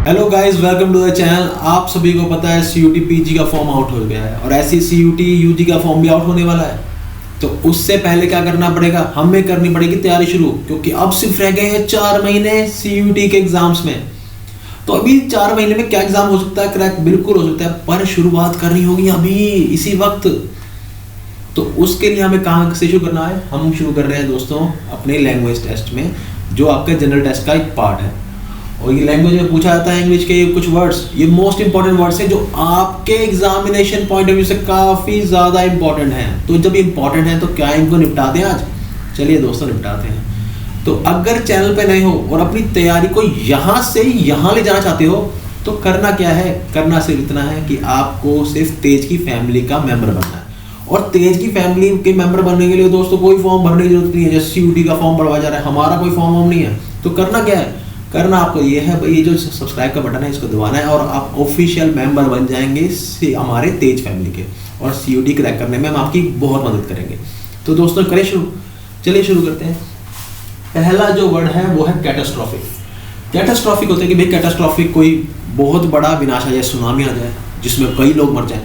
Hello guys, welcome to the channel. आप सभी को पता है सीयूटी पीजी का फॉर्म आउट हो गया है और ऐसी सीयूटी यूजी का फॉर्म भी आउट होने वाला है। तो उससे पहले क्या करना पड़ेगा, हमें करनी पड़ेगी तैयारी शुरू, क्योंकि अब सिर्फ रह गए हैं 4 महीने सीयूटी के एग्जाम्स में। तो अभी 4 महीने में क्या एग्जाम हो सकता है, क्रैक बिल्कुल हो सकता है, पर शुरुआत करनी होगी अभी इसी वक्त। तो उसके लिए हमें कहाँ से शुरू करना है, हम शुरू कर रहे हैं दोस्तों अपने लैंग्वेज टेस्ट में, जो आपका जनरल टेस्ट का एक पार्ट है। और ये लैंग्वेज में पूछा जाता है इंग्लिश के कुछ वर्ड्स, ये मोस्ट इंपॉर्टेंट वर्ड्स हैं जो आपके एग्जामिनेशन पॉइंट ऑफ व्यू से काफ़ी ज़्यादा इंपॉर्टेंट हैं। तो जब इंपॉर्टेंट है तो क्या इनको निपटाते हैं आज? चलिए दोस्तों निपटाते हैं। तो अगर चैनल पे नए हो और अपनी तैयारी को यहाँ से यहाँ ले जाना चाहते हो तो करना क्या है, करना सिर्फ इतना है कि आपको सिर्फ तेज की फैमिली का मेंबर बनना है। और तेज की फैमिली के मेंबर बनने के लिए दोस्तों कोई फॉर्म भरने की जरूरत नहीं है। जैसे सीयूटी का फॉर्म भरवा जा रहा है, हमारा कोई फॉर्म नहीं है। तो करना क्या है, करना आपको ये है भाई, ये जो सब्सक्राइब का बटन है इसको दबाना है और आप ऑफिशियल मेंबर बन जाएंगे हमारे तेज फैमिली के, और सीयूटी क्रैक करने में हम आपकी बहुत मदद करेंगे। तो दोस्तों करें शुरू, चलिए शुरू करते हैं। पहला जो वर्ड है वो है कैटास्ट्रॉफिक। कैटास्ट्रॉफिक होता है कि भाई कैटास्ट्रॉफिक कोई बहुत बड़ा विनाश आ जाए, सुनामी आ जाए जिसमें कई लोग मर जाएं,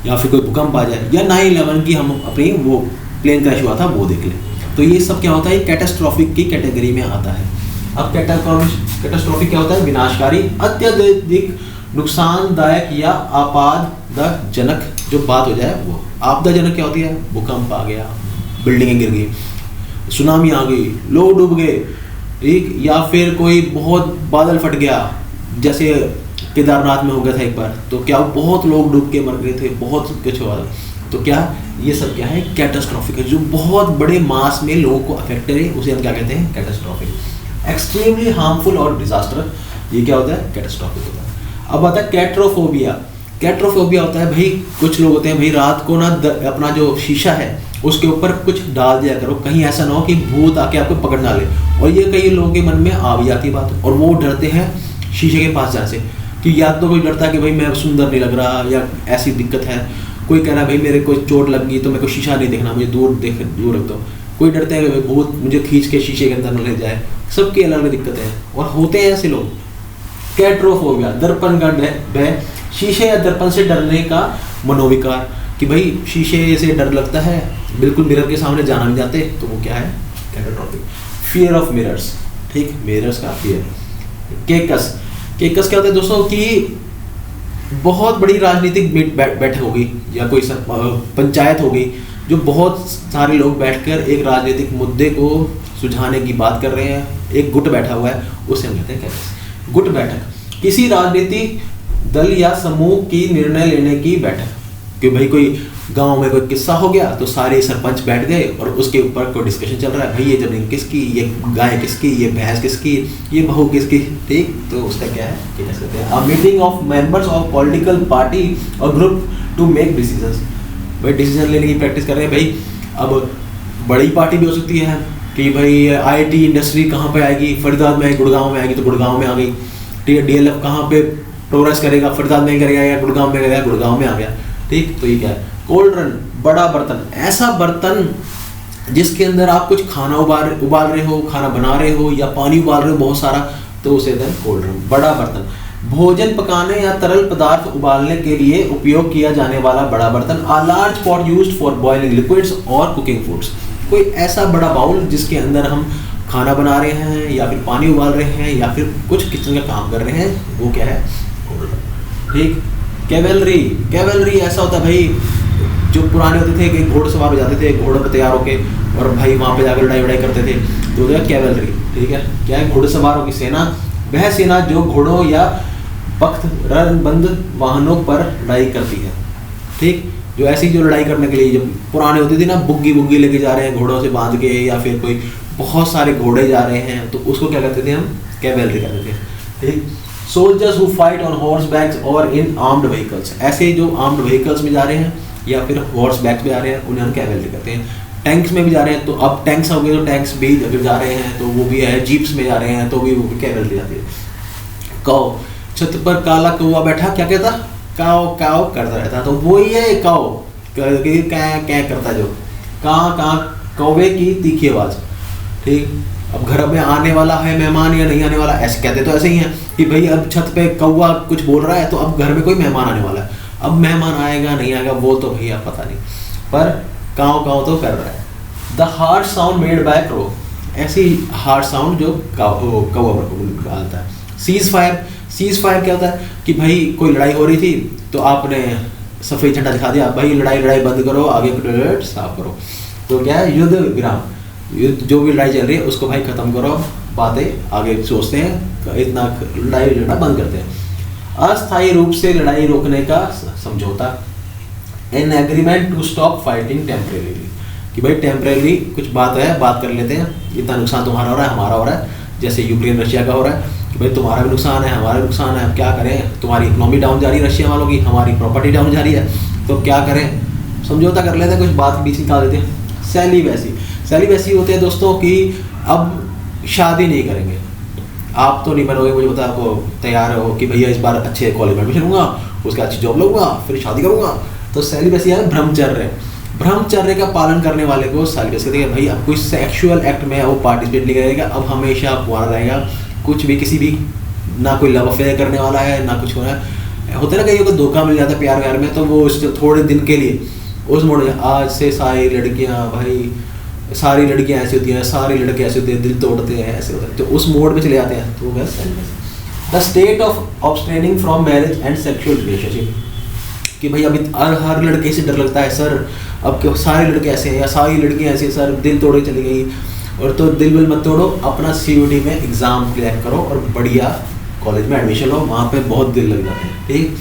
या फिर कोई भूकंप आ जाए, या 9/11 की हम अपनी वो प्लेन क्रैश हुआ था वो देख लें। तो ये सब क्या होता है, कैटास्ट्रॉफिक की कैटेगरी में आता है। अब कैटास्ट्रॉफिक क्या होता है, विनाशकारी, अत्यधिक नुकसानदायक या आपदाजनक जो बात हो जाए वो। आपदाजनक क्या होती है, भूकंप आ गया, बिल्डिंगें गिर गई, सुनामी आ गई, लोग डूब गए, ठीक, या फिर कोई बहुत बादल फट गया, जैसे केदारनाथ में हो गया था एक बार। तो क्या बहुत लोग डूब के मर गए थे, बहुत कुछ हुआ था। तो क्या ये सब क्या है, कैटास्ट्रॉफिक है, जो बहुत बड़े मास में लोगों को अफेक्ट करे उसे हम क्या कहते हैं, कैटास्ट्रॉफिक। एक्सट्रीमली हार्मफुल और डिजास्टर, ये क्या होता है, कैटास्ट्रॉफिक होता है। अब आता है कैट्रोफोबिया। कैट्रोफोबिया होता है भाई, कुछ लोग होते हैं भाई रात को ना अपना जो शीशा है उसके ऊपर कुछ डाल दिया करो, कहीं ऐसा ना हो कि भूत आके आपको पकड़ ना ले। और ये कई लोगों के मन में आ भी जाती बात, और वो डरते हैं शीशे के पास जाने से, कि या तो कोई डरता है कि भाई मैं सुंदर नहीं लग रहा, या ऐसी दिक्कत है। कोई कह रहा है भाई मेरे को चोट लग गई तो मेरे को शीशा नहीं देखना, मुझे दूर रख दो। कोई डरते हैं कि भूत मुझे खींच के शीशे के अंदर न ले जाए। सबकी अलग अलग दिक्कतें हैं और होते हैं ऐसे लोग। कैट्रोफोबिया, दर्पण का भय, शीशे या दर्पण से डरने का मनोविकार, कि भाई शीशे से डर लगता है, बिल्कुल मिरर के सामने जाना नहीं जाते, तो वो क्या है, कैटास्ट्रॉफिक। फियर ऑफ मिरर्स, ठीक, मिरर्स का फियर। केकस, केकस क्या होता है दोस्तों कि बहुत बड़ी राजनीतिक बैठक होगी या कोई पंचायत होगी, जो बहुत सारे लोग बैठकर एक राजनीतिक मुद्दे को सुझाने की बात कर रहे हैं, एक गुट बैठा हुआ है, उसे हम कहते हैं कैकस। गुट बैठक, किसी राजनीतिक दल या समूह की निर्णय लेने की बैठक, कि भाई कोई गांव में कोई किस्सा हो गया तो सारे सरपंच बैठ गए और उसके ऊपर कोई डिस्कशन चल रहा है, भाई ये जमीन किसकी, ये गाय किसकी, ये भैंस किसकी, ये बहू किसकी, ठीक। तो उसका क्या है, कैसे कहते हैं, a meeting of members of political party और ग्रुप टू मेक डिसीजंस। भाई डिसीजन लेने की प्रैक्टिस कर रहे हैं भाई। अब बड़ी पार्टी भी हो सकती है कि भाई आईटी इंडस्ट्री कहाँ पे आएगी, फरीदाबाद में, गुड़गांव में आएगी तो गुड़गांव में आ गई। ठीक है, डीएलएफ कहाँ पे प्रोग्रेस करेगा, फरीदाबाद में करेगा या गुड़गांव में करेगा, गुड़गांव में आ गया, ठीक। तो ये क्या है, कोल्ड्रन, बड़ा बर्तन, ऐसा बर्तन जिसके अंदर आप कुछ खाना उबाल रहे हो, खाना बना रहे हो, या पानी उबाल रहे हो बहुत सारा, तो उसे कोल्ड्रन, बड़ा बर्तन। भोजन पकाने या तरल पदार्थ उबालने के लिए उपयोग किया जाने वाला बड़ा बर्तन, a large pot used for boiling liquids और कुकिंग फूड्स। कोई ऐसा बड़ा बाउल जिसके अंदर हम खाना बना रहे हैं या फिर पानी उबाल रहे हैं या फिर कुछ किचन का काम कर रहे हैं, वो क्या है, ठीक। कैवेलरी, कैवेलरी ऐसा होता है भाई, जो पुराने होते थे कि घोड़सवार हो जाते थे, घोड़ों पर तैयार होके, और भाई वहाँ पे जाकर लड़ाई वड़ाई करते थे, तो कैवेलरी, ठीक है। क्या है, घोड़सवारों की सेना, वह सेना जो घोड़ों या पख्त रणबंद वाहनों पर लड़ाई करती है, ठीक। जो ऐसी जो लड़ाई करने के लिए जब पुराने होती थी ना, बुग्गी लेके जा रहे हैं घोड़ों से बांध के, या फिर कोई बहुत सारे घोड़े जा रहे हैं, तो उसको क्या कहते थे हम, कैवेलरी कहते थे, ठीक। Soldiers who fight on horse backs और इन आर्म्ड व्हीकल्स, ऐसे जो आर्म्ड व्हीकल्स में जा रहे हैं या फिर हॉर्स बैक्स में जा रहे हैं उन्हें हम कैवेलरी कहते हैं। टैंक्स में भी जा रहे हैं, तो अब टैंक्स हो गए तो टैंक्स भी अगर जा रहे हैं तो वो भी है, जीप्स में जा रहे हैं तो भी वो भी कैवेलरी जाती है। काओ, छत पर काला कौवा बैठा, क्या कहता, काओ काओ करता रहता, तो वही है काओ, क्या करता जो, कौवे की तीखी आवाज, ठीक। अब घर में आने वाला है मेहमान या नहीं आने वाला, ऐसे कहते तो ऐसे ही हैं कि भाई अब छत पे कौवा कुछ बोल रहा है तो अब घर में कोई मेहमान आने वाला है। अब मेहमान आएगा नहीं आएगा वो तो भैया पता नहीं, पर काँव काँव तो कर रहा है। The harsh sound made by crow, ऐसी हार्श साउंड जो कौवा निकालता है। सीज फायर क्या होता है कि भाई कोई लड़ाई हो रही थी तो आपने सफ़ेद झंडा दिखा दिया, भाई लड़ाई बंद करो, आगे टॉयलेट साफ करो। तो क्या है, युद्ध विराम, युद्ध जो भी लड़ाई चल रही है उसको भाई ख़त्म करो, बातें आगे सोचते हैं, इतना लड़ाई झगड़ा बंद करते हैं। अस्थायी रूप से लड़ाई रोकने का समझौता, an agreement to stop fighting temporarily, कि भाई टेम्परेरी कुछ बात है, बात कर लेते हैं, इतना नुकसान तुम्हारा हो रहा है हमारा हो रहा है, जैसे यूक्रेन रशिया का हो रहा है कि भाई तुम्हारा भी नुकसान है हमारा भी नुकसान है, अब क्या करें, तुम्हारी इकोनॉमी डाउन जा रही है रशिया वालों की, हमारी प्रॉपर्टी डाउन जा रही है, तो क्या करें, समझौता कर लेते हैं, कुछ बात बीच निकाल देते हैं। सेलिबेसी होते हैं दोस्तों कि अब शादी नहीं करेंगे, आप तो नहीं बनोगे, मुझे पता है आपको तैयार हो कि भैया इस बार अच्छे कॉलेज में एडमिशन लूँगा, उसके अच्छी जॉब लूँगा, फिर शादी करूँगा, तो सेलिबेसी है ब्रह्मचर्य का पालन करने वाले को सेलिबेसी कहते हैं। भाई अब कोई सेक्सुअल एक्ट में वो पार्टिसिपेट नहीं करेगा, अब हमेशा कुंवारा रहेगा, कुछ भी किसी भी ना कोई लव अफेयर करने वाला है ना कुछ होना है। होता है ना कहीं को धोखा मिल जाता है प्यार व्यार में, तो वो उस थोड़े दिन के लिए उस मोड़ में, आज से सारी लड़कियां भाई सारी लड़कियां ऐसी होती हैं, सारे लड़के ऐसे होते हैं, दिल तोड़ते हैं, ऐसे होता है, तो उस मोड में चले जाते हैं, तो बस the state of abstaining from marriage and sexual relationship, कि भाई अभी हर लड़के से डर लगता है सर, अब क्यों सारे लड़के ऐसे हैं या सारी लड़कियां ऐसी हैं सर, दिल तोड़े चली गई, और तो दिल विल मत तोड़ो, अपना CUT में एग्ज़ाम क्लियर करो और बढ़िया कॉलेज में एडमिशन लो, वहाँ पे बहुत दिल लग जाते हैं। ठीक,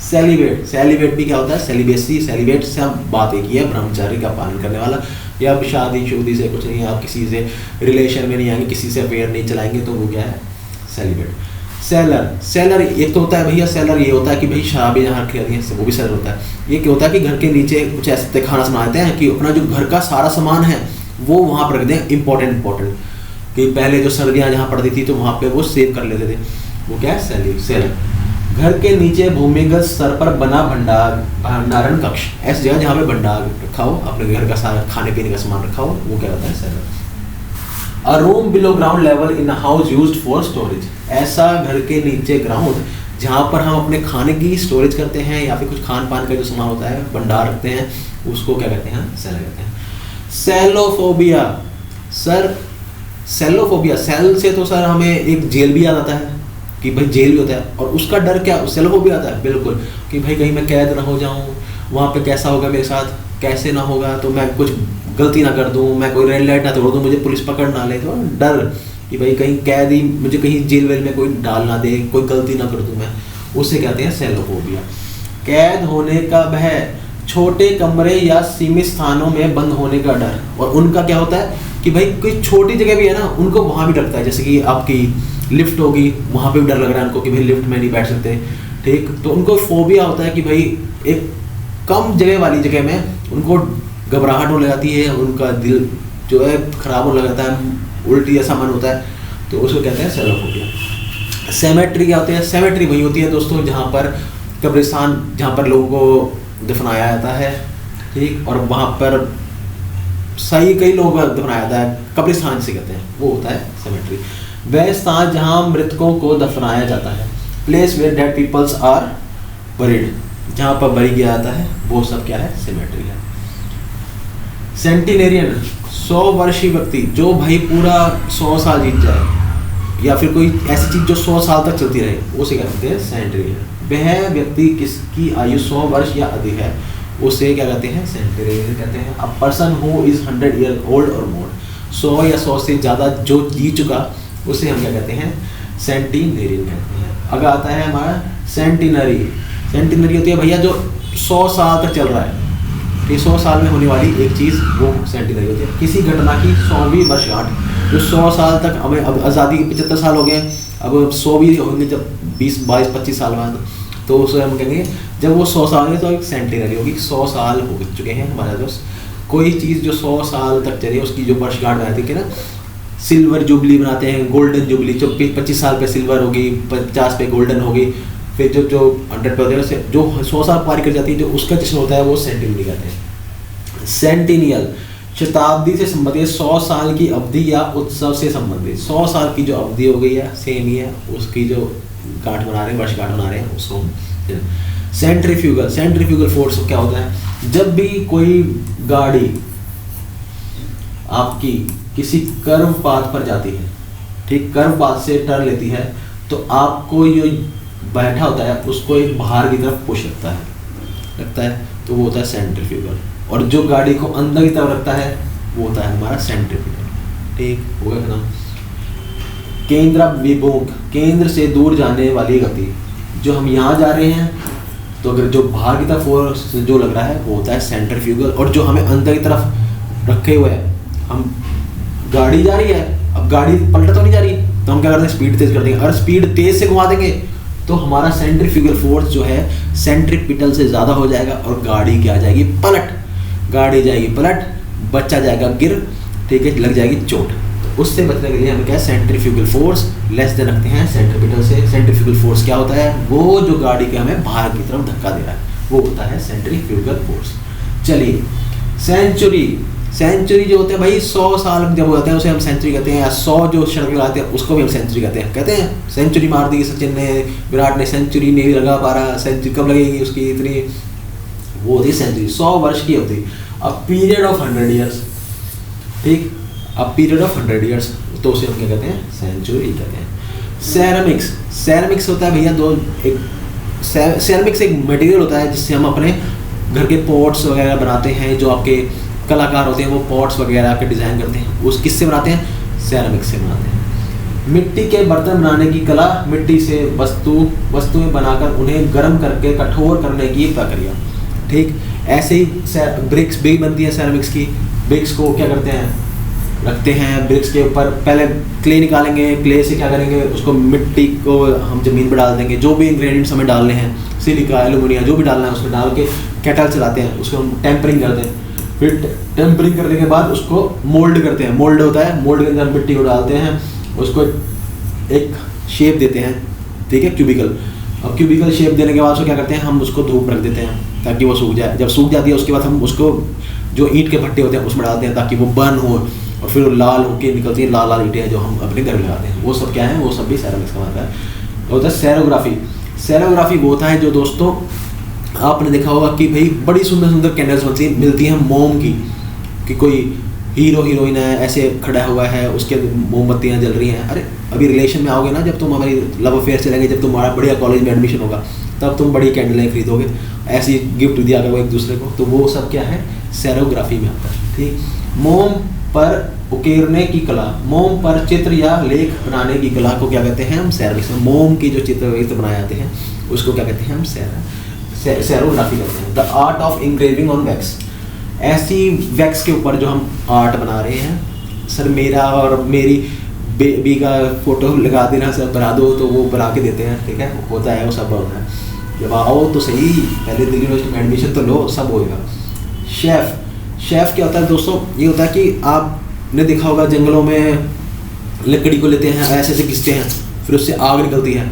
सेलिब्रेट भी क्या होता है, सेलिब्रेट से हम बात एक ही है, ब्रह्मचर्य का पालन करने वाला, या अब शादी शुदी से कुछ नहीं, आप किसी से रिलेशन में नहीं आएंगे, किसी से अफेयर नहीं चलाएंगे, तो वो क्या है, सेलिब्रेट। सेलर एक तो होता है भैया, सेलर ये होता है कि भाई शराबी जहाँ रखी जाती है वो भी सेलर होता है। ये क्या होता है कि घर के नीचे कुछ ऐसे खाना सुनाते हैं कि अपना जो घर का सारा सामान है वो वहाँ पर रख दें, इंपॉर्टेंट कि पहले जो सर्दियाँ जहाँ पड़ती थी तो वहाँ पे वो सेव कर लेते थे, वो क्या है, सेलर। घर के नीचे भूमिगत स्तर पर बना भंडारण कक्ष, ऐसी जगह जहाँ पे भंडार रखा हो, अपने घर का सारा खाने पीने का सामान रखा हो, वो क्या होता है, seller. A room below ground level in a house used for storage, ऐसा घर के नीचे ग्राउंड जहाँ पर हम अपने खाने की स्टोरेज करते हैं या फिर कुछ खान पान का जो सामान होता है भंडार रखते हैं, उसको क्या कहते हैं, सेलर कहते हैं। सेलोफोबिया, सेल से तो सर हमें एक जेल भी याद आता है कि भाई जेल भी होता है, और उसका डर क्या, सेलोफोबिया आता है बिल्कुल कि भाई कहीं मैं कैद ना हो जाऊँ, वहाँ पे कैसा होगा मेरे साथ, कैसे ना होगा, तो मैं कुछ गलती ना कर दूँ, मैं कोई रेड लाइट ना तोड़ दूँ, मुझे पुलिस पकड़ ना ले, तो डर कि भाई कहीं कैद ही मुझे कहीं जेल वेल में कोई डाल ना दे, कोई गलती ना कर दूँ मैं, उसे कहते हैं सेलोफोबिया। कैद होने का भय, छोटे कमरे या सीमित स्थानों में बंद होने का डर, और उनका क्या होता है कि भाई कोई छोटी जगह भी है ना, उनको वहाँ भी लगता है, जैसे कि आपकी लिफ्ट होगी, वहाँ पे भी डर लग रहा है उनको कि भाई लिफ्ट में नहीं बैठ सकते, ठीक, तो उनको फोबिया होता है कि भाई एक कम जगह वाली जगह में उनको घबराहट होने लगती है, उनका दिल जो है खराब होने लगता है, उल्टी ऐसा मन होता है, तो उसको कहते हैं सेलोफोबिया। सेमेट्री क्या होती है, सेमेट्री वही होती है दोस्तों जहाँ पर कब्रिस्तान, जहाँ पर लोगों को दफनाया जाता है, ठीक, और वहाँ पर सही कई लोग दफनाया जाता है, कब्रिस्तान से कहते हैं, वो होता है सेमेट्री। वह स्थान जहाँ मृतकों को दफनाया जाता है, place where dead peoples are buried, जहाँ पर बरी किया जाता है, वो सब क्या है, सेमेट्री है। सेंटिनेरियन, 100 वर्षीय व्यक्ति जो भाई पूरा 100 साल जीत जाए, या फिर कोई ऐसी चीज जो 100 साल तक चलती रहे, उसे कहते हैं सेंटिनेरियन। वह व्यक्ति किसकी आयु 100 वर्ष या अधिक है, उसे क्या कहते हैं, सेंटिनेरियन कहते हैं। A person who is 100 year old और मोर, 100 या 100 से ज़्यादा जो जी चुका, उसे हम क्या कहते हैं, सेंटिनेरियन कहते हैं। अगर आता है हमारा सेंटिनरी, सेंटिनरी होती है भैया जो 100 साल तक चल रहा है, कि 100 साल में होने वाली एक चीज़, वो सेंटिनरी होती है। किसी घटना की 100वीं वर्षगांठ, जो 100 साल तक, हमें अब आज़ादी के 75 साल हो गए, अब 100 भी होंगे जब 20-22-25 साल बाद, तो उसे हम कहेंगे जब वो 100 साल है तो एक सेंटिनरी होगी, 100 साल हो चुके हैं हमारे दोस्त। कोई चीज़ जो 100 साल तक चली है उसकी जो वर्षगांठ बनाती है ना, सिल्वर जुबली बनाते हैं, गोल्डन जुबली, जो 25 साल पे सिल्वर होगी, 50 पे गोल्डन होगी, फिर जो 100 पे होते हैं, जो 100 साल पार कर जाती है, जो उसका जश्न होता है वो सेंटिनरी कहते हैं। सेंटिनियल, शताब्दी से संबंधित 100 साल की अवधि या उत्सव से संबंधित 100 साल की जो अवधि हो गई है सेम ही है, उसकी जो गांठ बना रहे हैं, वर्षगांठ बना रहे हैं उसको। सेंट्रीफ्यूगल फोर्स क्या होता है? जब भी कोई गाड़ी आपकी किसी कर्व पाथ पर जाती है, ठीक, कर्व पाथ से टर्न लेती है, तो आपको ये बैठा होता है उसको एक बाहर की तरफ पुश लगता है, तो वो होता है सेंट्रीफ्यूगल। और जो गाड़ी को अंदर की तरफ रखता है वो होता है हमारा सेंट्रीफ्यूगल। ठीक हो गया ना? केंद्राभिमुख, केंद्र से दूर जाने वाली गति, जो हम यहाँ जा रहे हैं तो अगर जो बाहर की तरफ फोर्स जो लग रहा है वो होता है सेंट्रीफ्यूगल, और जो हमें अंदर की तरफ रखे हुए है, हम गाड़ी जा रही है, अब गाड़ी पलट तो नहीं जा रही, तो हम क्या करते हैं, स्पीड तेज कर देंगे। अगर स्पीड तेज से घुमा देंगे तो हमारा सेंट्रीफ्यूगल फोर्स जो है सेंट्रीपिटल से ज़्यादा हो जाएगा और गाड़ी क्या जाएगी, पलट, गाड़ी जाएगी पलट, बच्चा जाएगा गिर, ठीक है, लग जाएगी चोट। तो उससे बचने के लिए हमें क्या, सेंट्रीफ्यूगल फोर्स लेस देन रखते हैं सेंट्रीपिटल से। सेंट्रीफ्यूगल फोर्स क्या होता है, वो जो गाड़ी के हमें बाहर की तरफ धक्का दे रहा है वो होता है सेंट्रीफ्यूगल फोर्स। चलिए, सेंचुरी जो होते हैं भाई, 100 साल जब हो जाते हैं उसे हम सेंचुरी कहते हैं, या 100 जो शतक लगाते हैं उसको भी हम सेंचुरी कहते हैं सेंचुरी मार दी सचिन ने, विराट ने सेंचुरी नहीं लगा पा रहा, सेंचुरी कब लगेगी उसकी इतनी, वो होती सेंचुरी, 100 वर्ष की होती। अब पीरियड ऑफ 100 ईयर्स, ठीक, अब पीरियड ऑफ 100 ईयर्स तो उसे हम क्या कहते हैं, सेंचुरी कहते हैं। सेरेमिक्स होता है भैया सेरेमिक्स एक मटेरियल होता है जिससे हम अपने घर के पॉट्स वगैरह बनाते हैं। जो आपके कलाकार होते हैं वो पॉट्स वगैरह के डिज़ाइन करते हैं, उस किससे बनाते हैं, सेरेमिक्स से बनाते हैं। मिट्टी के बर्तन बनाने की कला, मिट्टी से वस्तुएं बनाकर उन्हें गर्म करके कठोर करने की प्रक्रिया, ठीक। ऐसे ही ब्रिक्स भी बनती है सेरेमिक्स की। ब्रिक्स को क्या करते हैं, रखते हैं, ब्रिक्स के ऊपर पहले क्ले निकालेंगे, क्ले से क्या करेंगे, उसको मिट्टी को हम ज़मीन पर डाल देंगे, जो भी इंग्रेडिएंट्स हमें डालने हैं, सिलिका, एल्यूमिनियम, जो भी डालना है उसमें डाल के केटल चलाते हैं, उसको हम टेम्परिंग करते हैं। फिर टेम्परिंग करने के बाद उसको मोल्ड करते हैं, मोल्ड होता है, मोल्ड के अंदर मिट्टी को डालते हैं, उसको एक शेप देते हैं, ठीक है, क्यूबिकल। अब क्यूबिकल शेप देने के बाद उसको क्या करते हैं, हम उसको धूप रख देते हैं ताकि वो सूख जाए। जब सूख जाती है उसके बाद हम उसको जो ईंट के भट्टे होते हैं उसमें डालते हैं ताकि वो बर्न हो, और फिर वो लाल होकर निकलती हैं, लाल लाल ईंटें जो हम अपने घर में लगाते हैं, वो सब क्या है, वो सब भी सेरेमिक्स का मतलब है। होता है सेरोग्राफी वो होता है जो दोस्तों आपने देखा होगा कि भाई बड़ी सुंदर सुंदर कैंडल्स मिलती हैं मोम की, कि कोई हीरो हीरोइन है ऐसे खड़ा हुआ है, उसके मोमबत्तियाँ जल रही हैं। अरे अभी रिलेशन में आओगे ना, जब तुम हमारी लव अफेयर चलेंगे, जब तुम्हारा बढ़िया कॉलेज में एडमिशन होगा, तब तुम बड़ी कैंडलें खरीदोगे, ऐसी गिफ्ट दिया करो एक दूसरे को, तो वो सब क्या है, सेरोग्राफी में आता है, ठीक। मोम पर उकेरने की कला, मोम पर चित्र या लेख बनाने की कला को क्या कहते हैं, हम सेरेमिक्स में मोम की जो चित्र बनाए जाते हैं उसको क्या कहते हैं, हम सेरोग्राफी कहते हैं। The art of engraving on wax, ऐसी वैक्स के ऊपर जो हम आर्ट बना रहे हैं, सर मेरा और मेरी बेबी का फोटो लगा देना, सर बना दो, तो वो बना के देते हैं, ठीक है, होता है, वो सब होता है। जब आओ तो सही, पहले दिल्ली यूनिवर्सिटी में एडमिशन तो लो, सब होएगा। शेफ क्या होता है दोस्तों, ये होता है कि आपने देखा होगा जंगलों में लकड़ी को लेते हैं, ऐसे ऐसे घिसते हैं, फिर उससे आग निकलती है,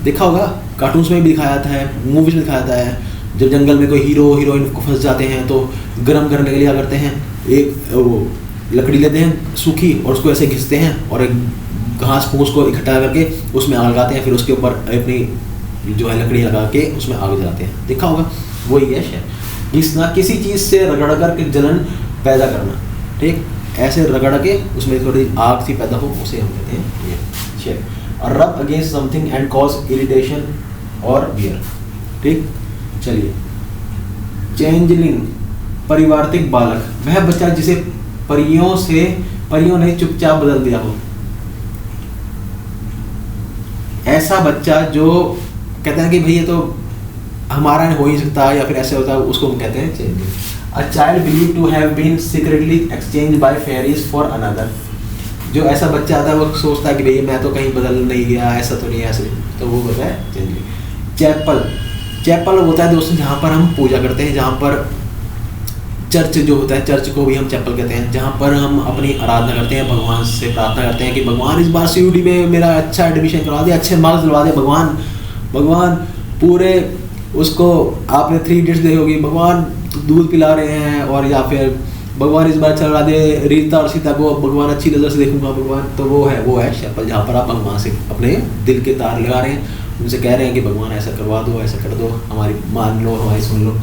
देखा होगा, कार्टून्स में भी दिखाया जाता है, मूवीज में दिखाया जाता है। जब जंगल में कोई हीरो हीरोइन को फंस जाते हैं तो गर्म करने के लिए क्या करते हैं, एक वो लकड़ी लेते हैं सूखी और उसको ऐसे घिसते हैं और एक घास फूस को इकट्ठा करके उसमें आग लगाते हैं, फिर उसके ऊपर अपनी जो है लकड़ी लगा के उसमें आग जलाते हैं, देखा होगा, वही है शेफ। घिसना, किसी चीज़ से रगड़ कर के जलन पैदा करना, ठीक, ऐसे रगड़ के उसमें थोड़ी आग सी पैदा हो, उसे हम कहते हैं ये शेफ। और रब against something and cause irritation और बियर, ठीक। चलिए, चेंजलिंग, परिवर्तित बालक, वह बच्चा जिसे परियों ने चुपचाप बदल दिया हो, ऐसा बच्चा जो कहते हैं कि भाई ये तो हमारा हो ही सकता है या फिर ऐसे होता है, उसको हम कहते हैं changeling. A child believe to have been secretly exchange by fairies for another, जो ऐसा बच्चा आता है वो सोचता है कि भाई मैं तो कहीं बदल नहीं गया, ऐसा तो नहीं है, ऐसे, तो वो होता है चैपल। चैपल होता है दोस्तों जहाँ पर हम पूजा करते हैं, जहाँ पर चर्च जो होता है, चर्च को भी हम चैपल कहते हैं, जहाँ पर हम अपनी आराधना करते हैं, भगवान से प्रार्थना करते हैं कि भगवान इस बार CUET में मेरा अच्छा एडमिशन करवा दिया, अच्छे मार्क्स दिलवा दिया, भगवान पूरे उसको आपने 3 इडियट्स देखी होगी, भगवान दूध पिला रहे हैं, और या फिर भगवान इस बार चला दे रीता और सीता को, भगवान अच्छी नज़र से देखूंगा भगवान, तो वो है शैपल, जहाँ पर आप भगवान से अपने दिल के तार लगा रहे हैं, उनसे कह रहे हैं कि भगवान ऐसा करवा दो, ऐसा कर दो, हमारी मान लो, हमारी सुन लो।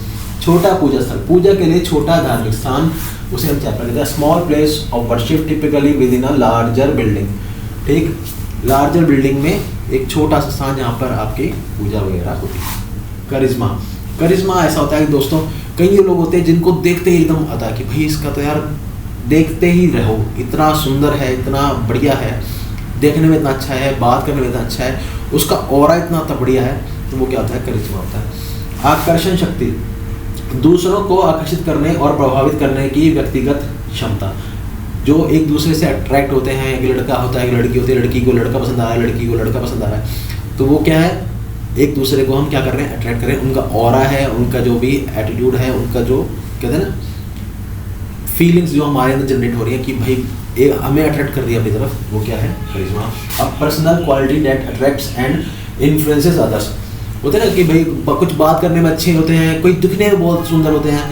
छोटा पूजा स्थल, पूजा के लिए छोटा धार्मिक स्थान, उसे हम चैपल कहते हैं। Small place of worship typically with in a larger building, ठीक, लार्जर बिल्डिंग में एक छोटा सा स्थान जहाँ पर आपकी पूजा वगैरह होती है। करिश्मा, करिश्मा ऐसा होता है कि दोस्तों कई लोग होते हैं जिनको देखते ही एकदम आता है कि भाई इसका तो यार देखते ही रहो, इतना सुंदर है, इतना बढ़िया है, देखने में इतना अच्छा है, बात करने में इतना अच्छा है, उसका ऑरा इतना बढ़िया है, तो वो क्या होता है, करिश्मा होता है। आकर्षण शक्ति, दूसरों को आकर्षित करने और प्रभावित करने की व्यक्तिगत क्षमता, जो एक दूसरे से अट्रैक्ट होते हैं, एक लड़का होता है, एक लड़की होती है, लड़की को लड़का पसंद आ रहा है, लड़की को लड़का पसंद आ रहा है, तो वो क्या है, एक दूसरे को हम क्या कर रहे हैं, अट्रैक्ट कर रहे हैं, उनका ऑरा है, उनका जो भी एटीट्यूड है, उनका जो कहते हैं ना फीलिंग्स जो हमारे अंदर जनरेट हो रही है कि भाई हमें अट्रैक्ट कर रही है अपनी तरफ, वो क्या है, करिश्मा। अब personal quality that attracts and influences others, होते हैं ना कि भाई कुछ बात करने में अच्छे होते हैं, कोई दिखने में बहुत सुंदर होते हैं,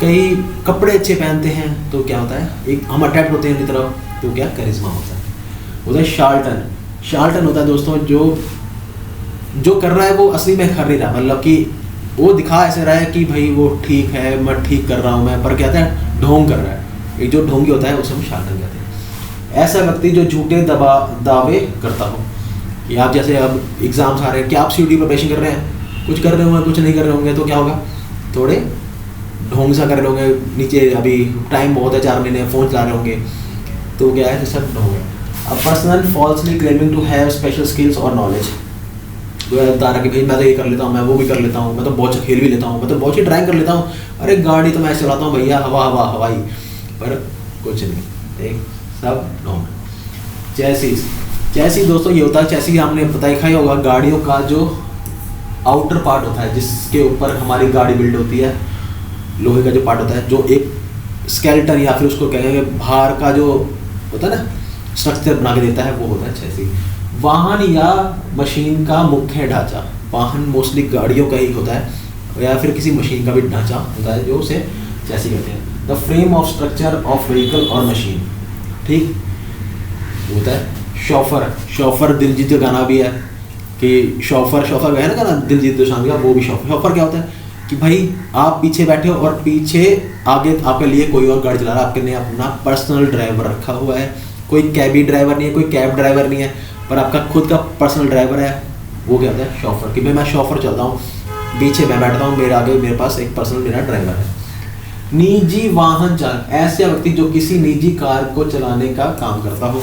कई कपड़े अच्छे पहनते हैं, तो क्या होता है, एक हम अट्रैक्ट होते हैं इनकी तरफ, तो क्या, करिश्मा होता है। शार्लटन, शार्लटन होता है दोस्तों जो कर रहा है वो असली में कर नहीं रहा, मतलब कि वो दिखा ऐसे रहा है कि भाई वो ठीक है, मैं ठीक कर रहा हूँ मैं, पर क्या होता है, ढोंग कर रहा है, एक जो ढोंगी होता है उसे हम शार्लटन कहते हैं। ऐसा व्यक्ति जो झूठे दावे करता हो, कि आप जैसे अब एग्जाम्स आ रहे हैं, क्या आप सीयूटी प्रिपरेशन कर रहे हैं, कुछ कर रहे होंगे, कुछ नहीं कर रहे होंगे, तो क्या होगा, थोड़े ढोंग सा कर रहे होंगे, नीचे अभी टाइम बहुत है 4 महीने, फ़ोन चला रहे होंगे, तो क्या है, तो सब ढोंग है। अब personal falsely claiming to have special skills और नॉलेज, तो बता रहा कि भाई मैं तो ये कर लेता हूँ, मैं वो भी कर लेता हूँ, मैं तो बहुत खेल भी लेता हूँ, मैं तो बहुत ही ड्राइंग कर लेता हूँ, अरे गाड़ी तो मैं चलाता हूँ भैया, हवाई, पर कुछ नहीं, एक सब ढोंग। चैसी दोस्तों ये होता है, चैसी हमने देखा ही होगा, गाड़ियों का जो आउटर पार्ट होता है जिसके ऊपर हमारी गाड़ी बिल्ड होती है, लोहे का जो पार्ट होता है, जो एक स्केलेटन या फिर उसको कहेंगे बाहर का जो होता है ना, स्ट्रक्चर बना के देता है, वो होता है चैसी। वाहन या मशीन का मुख्य ढांचा, वाहन मोस्टली गाड़ियों का ही होता है, या फिर किसी मशीन का भी ढांचा होता है जो उसे चैसी कहते हैं। The frame of structure of vehicle और मशीन, ठीक, होता है। शॉफर दिलजीत का गाना भी है कि शॉफर है ना गाना दिलजीत दोसांझ का, वो भी शॉफर क्या होता है कि भाई आप पीछे बैठे हो और पीछे आगे आपके लिए कोई और गाड़ी चला रहा है, आपके लिए अपना पर्सनल ड्राइवर रखा हुआ है, कोई कैबी ड्राइवर नहीं है, कोई कैब ड्राइवर नहीं है, पर आपका खुद का पर्सनल ड्राइवर है, वो क्या होता है, शॉफर, कि भाई मैं शॉफर चलता हूँ, पीछे मैं बैठता हूँ, मेरे आगे मेरे पास एक पर्सनल मेरा ड्राइवर है। निजी वाहन चालक, ऐसा व्यक्ति जो किसी निजी कार को चलाने का काम करता हो।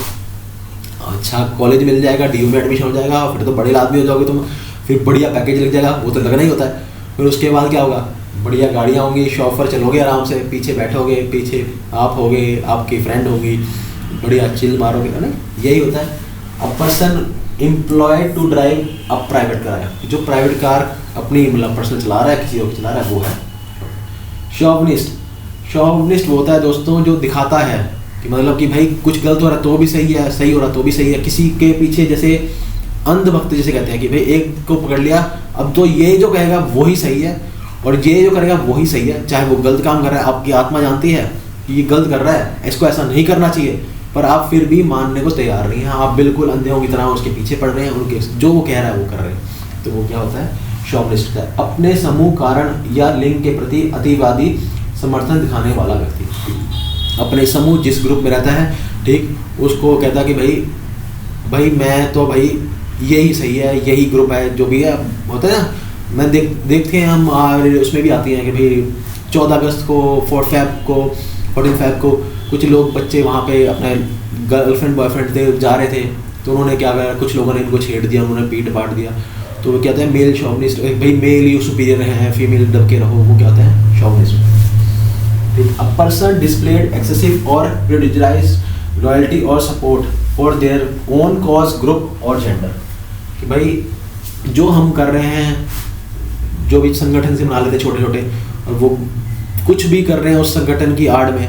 अच्छा कॉलेज मिल जाएगा, डीयू में एडमिशन हो जाएगा, फिर तो बड़े आदमी हो जाओगे तुम, फिर बढ़िया पैकेज लग जाएगा, वो तो लगना ही होता है, फिर उसके बाद क्या होगा, बढ़िया गाड़ियाँ होंगी, शॉफर चलोगे आराम से, पीछे बैठोगे, पीछे आप होगे, आपकी फ्रेंड होगी, बढ़िया चिल मारोगे, है ना, यही होता है। A person employed to drive a private car, जो प्राइवेट कार अपनी मतलब पर्सनल चला रहा है, किसी और चला रहा है, वो है शॉविनिस्ट वो होता है दोस्तों जो दिखाता है कि मतलब कि भाई कुछ गलत हो रहा है तो भी सही है, सही हो रहा तो भी सही है, किसी के पीछे, जैसे अंधभक्त जिसे कहते हैं कि भाई एक को पकड़ लिया, अब तो ये जो कहेगा वही सही है और ये जो करेगा वही सही है, चाहे वो गलत काम कर रहा है, आपकी आत्मा जानती है कि ये गलत कर रहा है, इसको ऐसा नहीं करना चाहिए, पर आप फिर भी मानने को तैयार नहीं हैं, आप बिल्कुल अंधेरों की तरह उसके पीछे पड़ रहे हैं, उनके जो वो कह रहा है वो कर रहे हैं, तो वो क्या होता है, शॉविनिस्ट है। अपने समूह कारण या लिंग के प्रति अतिवादी समर्थन दिखाने वाला व्यक्ति, अपने समूह जिस ग्रुप में रहता है, ठीक, उसको कहता है कि भाई मैं तो भाई यही सही है, यही ग्रुप है, जो भी है होता है ना, मैं देखते हैं हम उसमें भी आती हैं कि भाई 14 अगस्त को 14 फेब को कुछ लोग बच्चे वहाँ पे अपने गर्लफ्रेंड बॉयफ्रेंड थे जा रहे थे, तो उन्होंने क्या करा, कुछ लोगों ने इनको छेड़ दिया, उन्होंने पीट पाट दिया, तो वो कहते हैं मेल शॉविनिस्ट, भाई मेल ही सुपीरियर हैं, फीमेल दब के रहो, वो क्या होता है, chauvinist. A person displayed excessive or prejudiced loyalty or support for their own cause, group और gender, कि भाई जो हम कर रहे हैं, जो भी संगठन से बना लेते छोटे छोटे, और वो कुछ भी कर रहे हैं उस संगठन की आड़ में,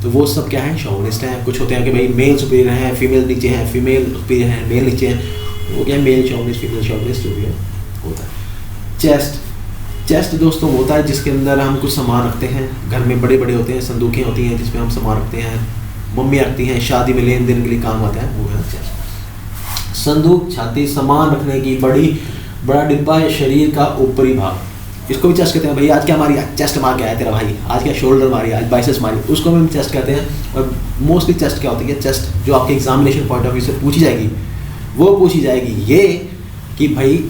तो वो सब क्या है, शॉविनिस्ट हैं। कुछ होते हैं कि भाई मेल सुपीरियर हैं, फीमेल नीचे हैं, फीमेल सुपीरियर हैं, मेल नीचे हैं, वो क्या है, मेल शॉविनिस्ट, फीमेल शॉविनिस्ट, जो भी है होता है। चेस्ट दोस्तों होता है जिसके अंदर हम कुछ सामान रखते हैं, घर में बड़े बड़े होते हैं, संदूकें होती हैं जिसमें हम सामान रखते हैं, मम्मी रखती हैं, शादी में लेन देन के लिए काम आता है, वो है चेस्ट। संदूक, छाती, सामान रखने की बड़ा डिब्बा या शरीर का ऊपरी भाग, इसको भी चेस्ट कहते हैं। भाई आज क्या मारी, चेस्ट मार के आया तेरा भाई, आज क्या शोल्डर मारी, आज बाइसेप्स मारी, उसको भी हम चेस्ट कहते हैं। और मोस्टली चेस्ट क्या होती है, चेस्ट जो आपके एग्जामिनेशन पॉइंट ऑफ व्यू से पूछी जाएगी वो पूछी जाएगी ये कि भाई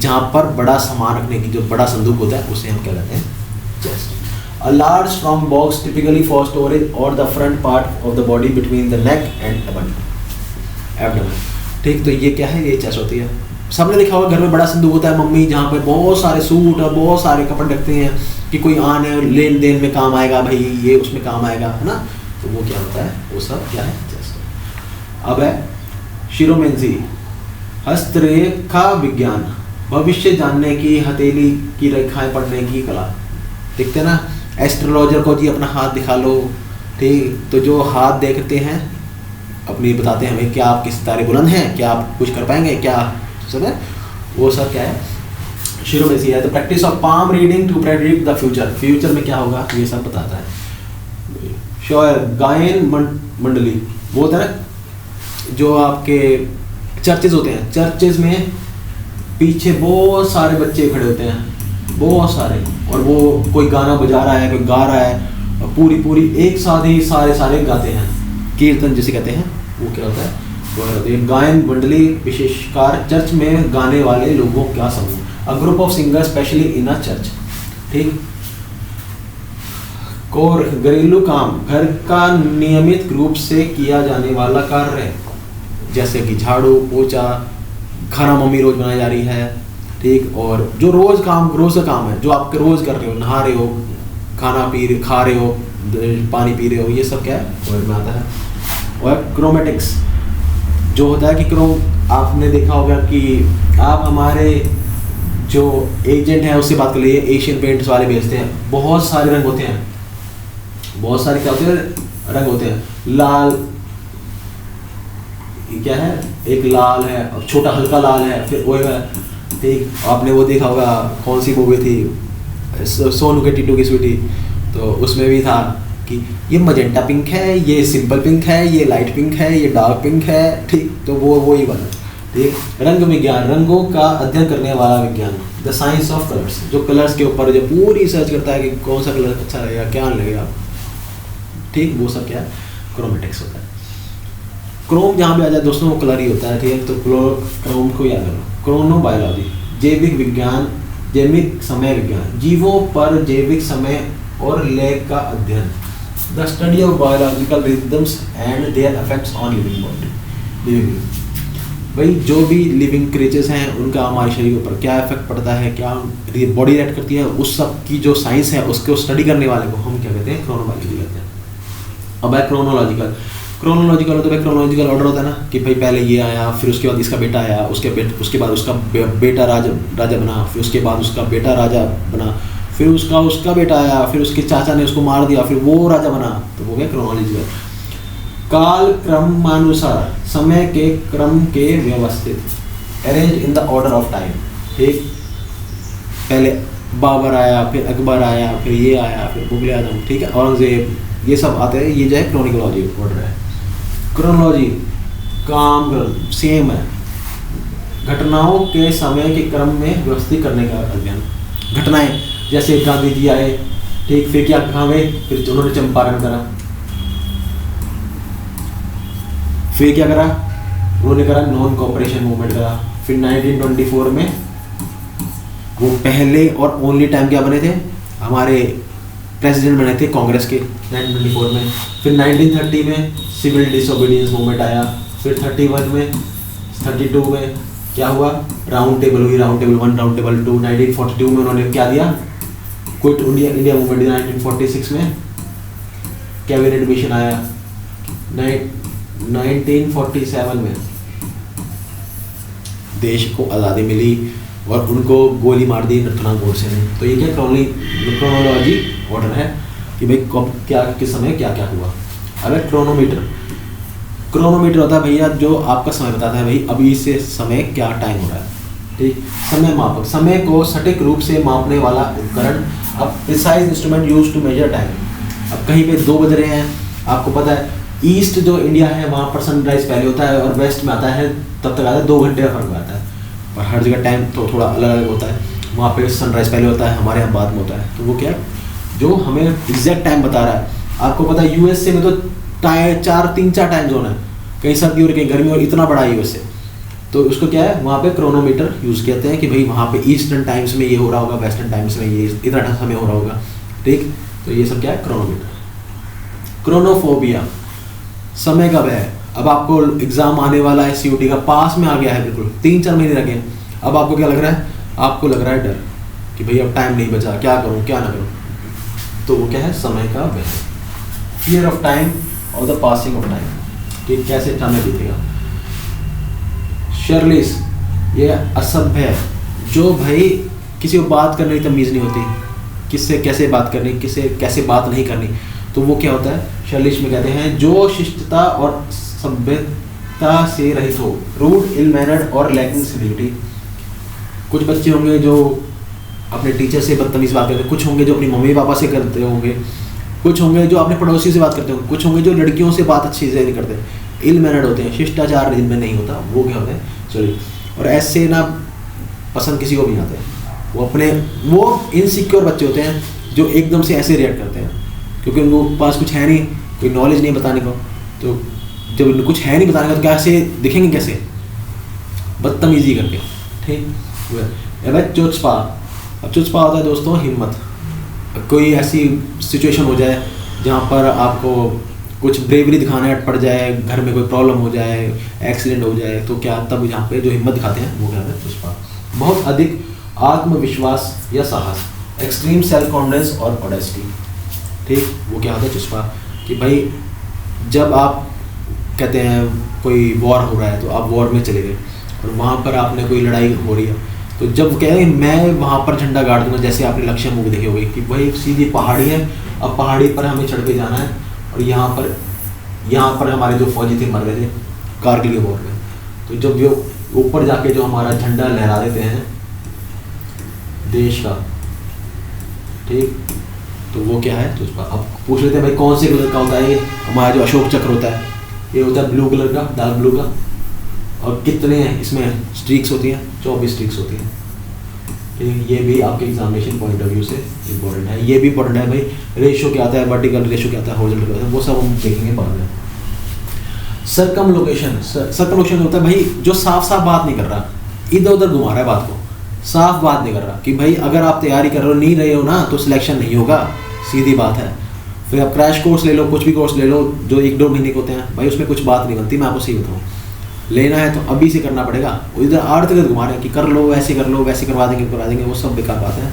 जहाँ पर बड़ा सामान रखने की जो बड़ा संदूक होता है उसे हम क्या कहते हैं, chest. A large strong box typically for storage और the front part of the body between the neck and abdomen. ठीक, तो ये क्या है, ये चेस्ट होती है। सबने देखा होगा घर में बड़ा संदूक होता है, मम्मी जहाँ पर बहुत सारे सूट और बहुत सारे कपड़े रखते हैं कि कोई आने लेन देन में काम आएगा, भाई ये उसमें काम आएगा, है ना। तो वो क्या होता है, वो सब क्या है, चेस्ट। अब है शिरोमेंसी, हस्तरेखा विज्ञान, भविष्य जानने की, हथेली की रेखाएं पढ़ने की कला। देखते हैं ना, एस्ट्रोलॉजर को जी अपना हाथ दिखा लो, ठीक, तो जो हाथ देखते हैं अपनी बताते हैं हमें क्या आपके सितारे बुलंद हैं, क्या आप कुछ कर पाएंगे, क्या सब है, वो सब क्या है, शिरोमेंसी है। The practice of palm reading to predict the future, future में क्या होगा ये सब बताता है। श्योर गायन मंडली, वो होता है जो आपके चर्चेज होते हैं, चर्चेज में पीछे बहुत सारे बच्चे खड़े होते हैं, बहुत सारे, और वो कोई गाना बजा रहा है, कोई गा रहा है, और पूरी एक साथ ही सारे गाते हैं, कीर्तन जिसे कहते हैं, वो क्या होता है, वो है गायन मंडली, विशेषकर चर्च में गाने वाले लोगों का समूह। A group of singers specially in a church. ठीक, कोर घरेलू काम, घर का नियमित रूप से किया जाने वाला कार्य, जैसे कि झाड़ू पोछा, खाना मम्मी रोज बनाई जा रही है, ठीक, और जो रोज का काम है, जो आप रोज कर रहे हो, नहा रहे हो, खाना खा रहे हो, पानी पी रहे हो, ये सब क्या है, वर्ड में आता है। और क्रोमेटिक्स जो होता है कि आपने देखा होगा कि आप हमारे जो एजेंट है उससे बात कर लीजिए, एशियन पेंट्स वाले भेजते हैं, बहुत सारे रंग होते हैं, बहुत सारे क्या होते हैं, रंग होते हैं। लाल क्या है, एक लाल है, छोटा हल्का लाल है, फिर वो है, ठीक, आपने वो देखा होगा, कौन सी मूवी थी, सोनू के टीटू की स्वीटी, तो उसमें भी था कि ये मजेंटा पिंक है, ये सिंपल पिंक है, ये लाइट पिंक है, ये डार्क पिंक है, ठीक, तो वो ही बना। ठीक, रंग विज्ञान, रंगों का अध्ययन करने वाला विज्ञान, द साइंस ऑफ कलर्स, जो कलर्स के ऊपर जो पूरी सर्च करता है कि कौन सा कलर अच्छा लगेगा, क्या लगेगा, ठीक, वो सब क्या है, क्रोमेटिक्स होता है। क्रोम जहाँ पे आ जाए दोस्तों वो कलर ही होता है, ठीक है, तो क्रोम को याद करो। क्रोनोबायोलॉजी, जैविक विज्ञान, जैविक समय विज्ञान, जीवों पर जैविक समय और लेख का अध्ययन, the study of biological rhythms and there effects on living body. भाई जो भी लिविंग क्रिएचर्स हैं उनका हमारे शरीर के ऊपर क्या इफेक्ट पड़ता है, क्या बॉडी रिएक्ट करती है, उस सब की जो साइंस है उसको स्टडी करने वाले को हम क्या कहते हैं, क्रोनोबायोलॉजी कहते हैं। अब है क्रोनोलॉजिकल होता है, क्रोनोलॉजिकल ऑर्डर होता है ना कि भाई पहले ये आया, फिर उसके बाद इसका बेटा आया, उसके बाद उसका बेटा राजा बना, फिर उसके बाद उसका बेटा राजा बना, फिर उसका बेटा आया, फिर उसके चाचा ने उसको मार दिया, फिर वो राजा बना, तो वो गया क्रोनोलॉजिकल। काल क्रमानुसार, समय के क्रम के व्यवस्थित, arrange in the order of time. ठीक, पहले बाबर आया, फिर अकबर आया, फिर ये आया, फिर मुगल आजम, ठीक है, औरंगजेब, ये सब आते हैं, ये जो है क्रोनिकोलॉजी ऑर्डर है। क्रोनोलॉजी काम सेम है, घटनाओं के समय के क्रम में व्यवस्थित करने का अध्ययन। घटनाएं जैसे गांधी जी आए, ठीक, फिर क्या कहाँ गए, फिर उन्होंने चंपारण करा, फिर क्या करा, उन्होंने करा नॉन कोऑपरेशन मूवमेंट करा, फिर 1924 में वो पहले और ओनली टाइम क्या बने थे, हमारे प्रेसिडेंट बने थे कांग्रेस के 1924 में। फिर 1930 में सिविल डिसोबीडियंस मूवमेंट आया, फिर 32 में क्या हुआ, राउंड टेबल हुई, राउंड टेबल 1, राउंड टेबल 2। 1942 में उन्होंने क्या दिया, क्विट इंडिया मूवमेंट दिया। 1946 में कैबिनेट मिशन आया। 1947 में देश को आज़ादी मिली और उनको गोली मार दी नथुराम गोडसे ने। तो ये क्या क्रोनोलॉजी ऑर्डर है कि भाई कब क्या किस समय क्या क्या हुआ। अब क्रोनोमीटर होता है भैया जो आपका समय बताता है, भाई अभी से समय क्या टाइम हो रहा है, ठीक, समय मापक, समय को सटीक रूप से मापने वाला उपकरण। अब precise instrument use to measure time. अब कहीं पे 2 बज रहे हैं, आपको पता है ईस्ट जो इंडिया है वहाँ पर सनराइज पहले होता है और वेस्ट में आता है तब तक आता है 2 घंटे का फर्क आता है, पर हर जगह टाइम तो थोड़ा अलग अलग होता है। वहाँ पे सनराइज पहले होता है, हमारे यहाँ बाद में होता है। तो वो क्या है जो हमें एग्जैक्ट टाइम बता रहा है। आपको पता है यूएसए में तो 3-4 टाइम जोन है, कहीं सर्दी और कहीं गर्मी, और इतना बड़ा है यूएसए। तो उसको क्या है वहाँ पे क्रोनोमीटर यूज़ करते हैं कि भाई वहाँ पे ईस्टर्न टाइम्स में ये हो रहा होगा, वेस्टर्न टाइम्स में ये इतना समय हो रहा होगा। ठीक, तो ये सब क्या है क्रोनोमीटर। क्रोनोफोबिया, समय का भय। अब आपको एग्जाम आने वाला है, सीयूटी का पास में आ गया है, बिल्कुल 3-4 महीने लगे हैं। अब आपको क्या लग रहा है, आपको लग रहा है डर कि भाई अब टाइम नहीं बचा, क्या करूँ क्या ना करूँ। तो वो क्या है समय का भय, फियर ऑफ टाइम और द पासिंग ऑफ टाइम, कि कैसे समय बीतेगा। शर्लिस, ये असभ्य है, जो भाई किसी को बात करने की तमीज़ नहीं होती, किससे कैसे बात करनी, किससे कैसे बात नहीं करनी, तो वो क्या होता है शर्लिश में कहते हैं जो शिष्टता और सभ्यता से रहित हो, रूड, इल मैनर्ड और लैकिंग सिविलिटी। कुछ बच्चे होंगे जो अपने टीचर से बदतमीज़ बात करते हैं, कुछ होंगे जो अपनी मम्मी पापा से करते होंगे, कुछ होंगे जो अपने पड़ोसी से बात करते होंगे, कुछ होंगे जो लड़कियों से बात अच्छी से नहीं करते, इल मैनर्ड होते हैं, शिष्टाचार जिनमें नहीं होता, वो क्या होते हैं चलिए। और ऐसे ना पसंद किसी को भी आते हैं, वो इनसिक्योर बच्चे होते हैं जो एकदम से ऐसे रिएक्ट करते हैं क्योंकि उनके पास कुछ है नहीं, कोई नॉलेज नहीं बताने को। तो जब कुछ है नहीं बताने का तो कैसे दिखेंगे, कैसे बदतमीजी करके। ठीक, अब चुचपा। अब चुचपा होता है दोस्तों हिम्मत। कोई ऐसी सिचुएशन हो जाए जहाँ पर आपको कुछ ब्रेवरी दिखाना पड़ जाए, घर में कोई प्रॉब्लम हो जाए, एक्सीडेंट हो जाए, तो क्या तब यहाँ पे जो हिम्मत दिखाते हैं वो क्या है चुचपा। बहुत अधिक आत्मविश्वास या साहस, एक्सट्रीम सेल्फ कॉन्फिडेंस और ऑडेस्टी। ठीक, वो क्या होता है चुचपा कि भाई जब आप कहते हैं कोई वॉर हो रहा है तो आप वॉर में चले गए और वहाँ पर आपने कोई लड़ाई हो रही है, तो जब कह रहे हैं मैं वहाँ पर झंडा गाड़ दूंगा, जैसे आपने लक्ष्य मूवी देखी होगी कि भाई सीधी पहाड़ी है, अब पहाड़ी पर हमें चढ़ के जाना है और यहाँ पर हमारे जो फौजी थे मर रहे थे कारगिल के वॉर में, तो जब वो ऊपर जाके जो हमारा झंडा लहरा देते हैं देश का, ठीक, तो वो क्या है तो अब पूछ लेते हैं भाई कौन से कलर का होता है ये। हमारा जो अशोक चक्र होता है ये होता है ब्लू कलर का, डार्क ब्लू का, और कितने हैं इसमें स्ट्रीक्स होती हैं, 24 स्ट्रीक्स होती हैं। ठीक, ये भी आपके एग्जामिनेशन पॉइंट ऑफ व्यू से इम्पोर्टेंट है। ये भी इम्पोर्टेंट है भाई, रेशो क्या आता है, वर्टिकल रेशो क्या आता है, हॉरिजॉन्टल क्या आता है, वो सब हम देखेंगे बाद में। सर्कमलोकेशन होता है भाई जो साफ साफ बात नहीं कर रहा, इधर उधर घुमा रहा है बात को, साफ बात नहीं कर रहा कि भाई अगर आप तैयारी कर रहे हो ना तो सिलेक्शन नहीं होगा, सीधी बात है। फिर आप क्रैश कोर्स ले लो, कुछ भी कोर्स ले लो जो 1-2 महीने के होते हैं, भाई उसमें कुछ बात नहीं बनती। मैं आपको सही बताऊँ, लेना है तो अभी से करना पड़ेगा। इधर आड़ तक घुमा रहे हैं कि कर लो, वैसे कर लो, वैसे करवा देंगे, वो सब बेकार बात है।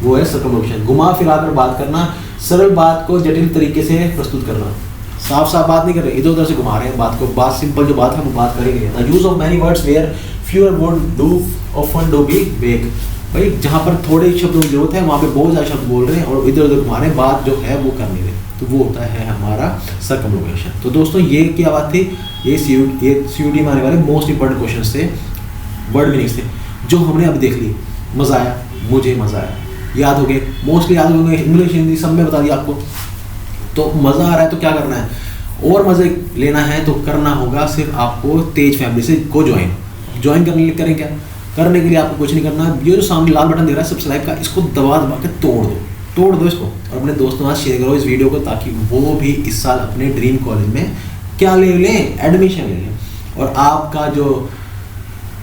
वो है सर्कमलोकेशन, घुमा फिरा कर बात करना, सरल बात को जटिल तरीके से प्रस्तुत करना। साफ साफ बात नहीं कर रहे, इधर उधर से घुमा रहे हैं बात को, बात सिंपल जो बात है वो बात करेंगे। The use of many words where fewer word do often do be vague. भाई जहाँ पर थोड़े शब्दों की जरूरत है वहाँ पे बहुत ज़्यादा शब्द बोल रहे हैं और इधर उधर घुमा रहे हैं, बात जो है वो कर नहीं रहे, तो वो होता है हमारा सर्कमलोकेशन। तो दोस्तों ये क्या बात थी, ये सीयूटी में आने वाले मोस्ट इंपॉर्टेंट क्वेश्चन थे, वर्ड मीनिंग्स थे जो हमने अब देख ली। मज़ा आया, मुझे मज़ा आया, याद हो गए, मोस्टली याद हो गए, इंग्लिश हिंदी सब में बता दिया आपको। तो मज़ा आ रहा है तो क्या करना है, और मज़े लेना है तो करना होगा सिर्फ आपको तेज फैमिली से को ज्वाइन करने के लिए करें क्या, करने के लिए आपको कुछ नहीं करना। ये जो सामने लाल बटन दे रहा है सब्सक्राइब का, इसको दबा के तोड़ दो इसको, और अपने दोस्तों के साथ शेयर करो इस वीडियो को, ताकि वो भी इस साल अपने ड्रीम कॉलेज में क्या ले लें, एडमिशन ले लें, और आपका जो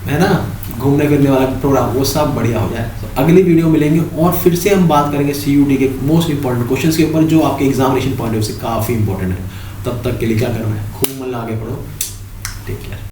है ना घूमने फिरने वाला प्रोग्राम वो सब बढ़िया हो जाए। तो अगली वीडियो मिलेंगे और फिर से हम बात करेंगे सीयूटी के मोस्ट इंपॉर्टेंट क्वेश्चंस के ऊपर जो आपके एग्जामिनेशन पॉइंट ऑफ व्यू से काफ़ी इंपॉर्टेंट है। तब तक के लिए क्या करना है, खूब मन लगा के पढ़ो। Take care.